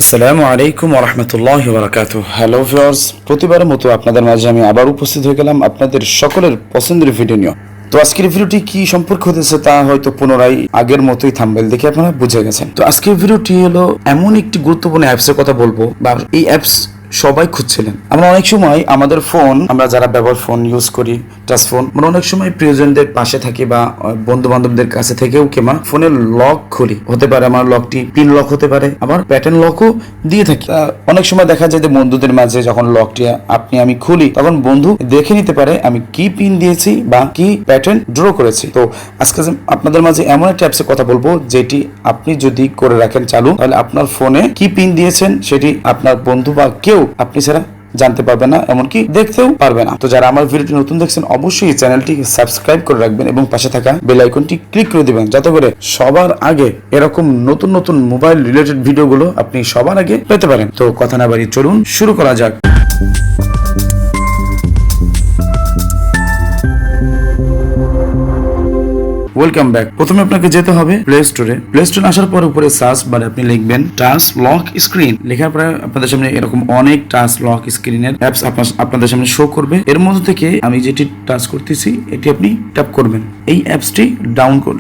আসসালামু আলাইকুম ওয়া রাহমাতুল্লাহি ওয়া বারাকাতুহু। হ্যালো ভিউয়ার্স, প্রতিবারের মতো আপনাদের মাঝে আমি আবার উপস্থিত হয়ে গেলাম আপনাদের সকলের পছন্দের ভিডিও নিয়ে। তো আজকের ভিডিওটি কি সম্পর্কে হতেছে তা হয়তো পুনরায় আগের মতোই থাম্বনেল দেখে আপনারা বুঝে গেছেন। তো আজকের ভিডিওটি হলো এমন একটি গুরুত্বপূর্ণ অ্যাপসের কথা বলবো, বা এই অ্যাপস সবাই খুঁজছিলেন। আমরা অনেক সময় আমাদের ফোন, আমরা যারা ব্যবহার ফোন ইউজ করি, টাচ ফোন, আমরা অনেক সময় প্রিয়জনদের পাশে থাকি বা বন্ধু বান্ধবদের কাছে থেকেও কিংবা ফোনের লক খুলি। হতে পারে আমার লকটি পিন লক হতে পারে, আবার প্যাটার্ন লকও দিয়ে থাকি। অনেক সময় দেখা যায় যে বন্ধুদের মাঝে যখন লকটি আমি খুলি, তখন বন্ধু দেখে নিতে পারে আমি কি পিন দিয়েছি বা কি প্যাটার্ন ড্র করেছি। তো আজকে আপনাদের মাঝে এমন একটা অ্যাপসের কথা বলবো, যেটি আপনি যদি করে রাখেন চালু, তাহলে আপনার ফোনে কি পিন দিয়েছেন সেটি আপনার বন্ধু বা কেউ আপনি ছাড়া জানতে পারবে না, এমনকি দেখতেও পারবে না। তো যারা আমার ভিডিওটি নতুন দেখছেন, অবশ্যই চ্যানেলটি সাবস্ক্রাইব করে রাখবেন এবং পাশে থাকা বেল আইকনটি ক্লিক করে দিবেন, যাতে করে সবার আগে এরকম নতুন নতুন মোবাইল রিলেটেড ভিডিওগুলো আপনি সবার আগে পেতে পারেন। তো কথা না বাড়িয়ে চলুন শুরু করা যাক। Welcome back. প্রথমে আপনাকে যেতে হবে প্লে স্টোরে। প্লে স্টোরে আসার পর উপরে সার্চ বারে আপনি লিখবেন টাচ লক স্ক্রিন। লেখার পরে আপনাদের সামনে এরকম অনেক টাচ লক স্ক্রিনের অ্যাপস আপনাদের সামনে শো করবে। এর মধ্যে থেকে আমি যেটি টাচ করতেছি এটি আপনি ট্যাপ করবেন। এই অ্যাপসটি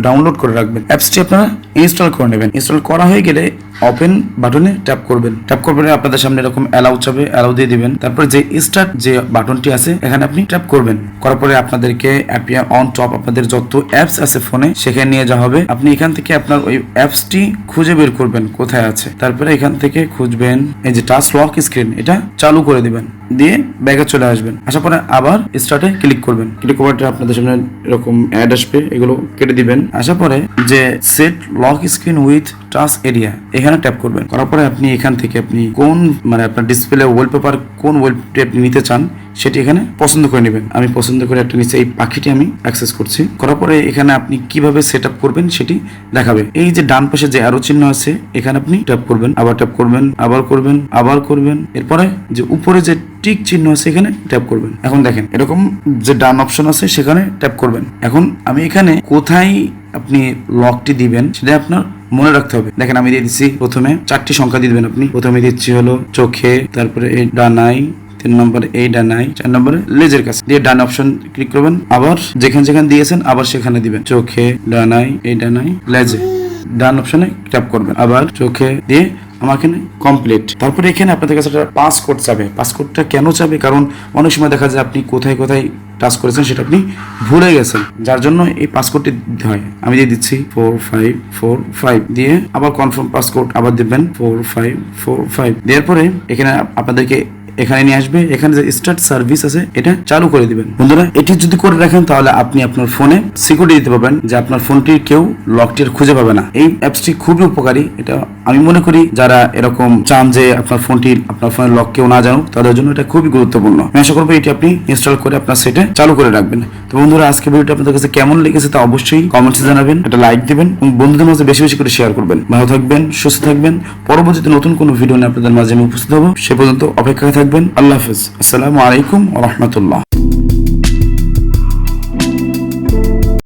ডাউনলোড করে রাখবেন। অ্যাপসটি আপনারা ইনস্টল করে নেবেন। ইনস্টল করা হয়ে গেলে ওপেন বাটনে ট্যাপ করবেন। ট্যাপ করবেন, আপনাদের সামনে এরকম অ্যালাউ চাবে, অ্যালাউ দিয়ে দিবেন। তারপর যে স্টার্ট যে বাটনটি আছে এখানে আপনি ট্যাপ করবেন। করার পরে আপনাদেরকে অ্যাপিয়ার অন টপ আপনাদের যত অ্যাপস আছে ফোনে সেখানে নিয়ে যাওয়া হবে। আপনি এখান থেকে আপনার ওই অ্যাপসটি খুঁজে বের করবেন কোথায় আছে। তারপরে এখান থেকে খুঁজবেন এই যে টাচ লক স্ক্রিন, এটা চালু করে দিবেন, দিয়ে ব্যাগে চলে আসবেন। আসার পরে আবার স্টার্টে ক্লিক করবেন। ক্লিক করার পরে আপনাদের সামনে এরকম অ্যাড আসবে, এগুলো কেটে দিবেন। আসার পরে যে set lock screen with touch area এখানে ট্যাপ করবেন। করার পরে আপনি এখান থেকে আপনি কোন আপনার ডিসপ্লে ওয়ালপেপার কোন ওয়ালপেপার আপনি নিতে চান সেটি এখানে পছন্দ করে নেবেন। আমি পছন্দ করে একটা নিচে এই পাখিটি আমি অ্যাক্সেস করছি। করার পরে এখানে আপনি কিভাবে সেট আপ করবেন সেটি দেখাবে। এই যে ডান পাশে যে অ্যারো চিহ্ন আছে এখানে আপনি ট্যাপ করবেন, আবার ট্যাপ করবেন, আবার করবেন, আবার করবেন। এরপরে যে উপরে যে টিক চিহ্ন আছে এখানে ট্যাপ করবেন। এখন দেখেন এরকম যে ডান অপশন আছে সেখানে ট্যাপ করবেন। এখন আমি এখানে কোথায় আপনি লকটি দিবেন সেটা আপনার মনে রাখতে হবে। দেখেন আমি দিয়ে দিচ্ছি, প্রথমে 4টি সংখ্যা দিয়ে দিবেন আপনি। প্রথমে দিচ্ছি হলো চোখে, তারপরে এই ডানাই, 3 নম্বরে এই ডানাই, 4 নম্বরে লেজের কাছে দিয়ে ডান অপশন ক্লিক করবেন। আবার যেখানে দিয়েছেন আবার সেখানে দিবেন, চোখে, ডানাই, এই ডানাই, লেজে, ডান অপশনে ট্যাপ করবেন। আবার চোখে দিয়ে আমার এখানে কমপ্লিট। তারপরে এখানে আপনাদের কাছে একটা পাসকোড চাবে। পাসকোডটা কেন চাবে? কারণ অনেক সময় দেখা যায় আপনি কোথায় কোথায় টাচ করেছেন সেটা আপনি ভুলে গেছেন, যার জন্য এই পাসকোডটি দিতে হয়। আমি দিয়ে দিচ্ছি 4545 দিয়ে আবার কনফার্ম পাসকোড আবার দিবেন 4545। দেওয়ার পরে এখানে আপনাদেরকে এখানে নিয়ে আসবে। এখানে যে স্টার্ট সার্ভিস আছে এটা চালু করে দিবেন। বন্ধুরা, এটি যদি করে রাখেন তাহলে আপনি আপনার ফোনে সিকিউরিটি দিতে পারবেন, যে আপনার ফোনটির কেউ লকটির খুঁজে পাবে না। এই অ্যাপসটি খুবই উপকারী। এটা আমি মনে করি যারা এরকম চান যে আপনার ফোনের লক কেউ না জানুক, তাদের জন্য এটা খুবই গুরুত্বপূর্ণ। আমি আশা করবো এটি আপনি ইনস্টল করে আপনার সেটে চালু করে রাখবেন। তো বন্ধুরা, আজকে ভিডিওটা আপনাদের কাছে কেমন লেগেছে তা অবশ্যই কমেন্টসে জানাবেন, একটা লাইক দিবেন এবং বন্ধুদের মাঝে বেশি বেশি করে শেয়ার করবেন। ভালো থাকবেন, সুস্থ থাকবেন। পরবর্তীতে নতুন কোনো ভিডিও নিয়ে আপনাদের মাঝে আমি উপস্থিত হবো। সে পর্যন্ত অপেক্ষায় থাকবেন। আল্লাহ হাফেজ। আসসালামু আলাইকুম ওয়া রাহমাতুল্লাহ।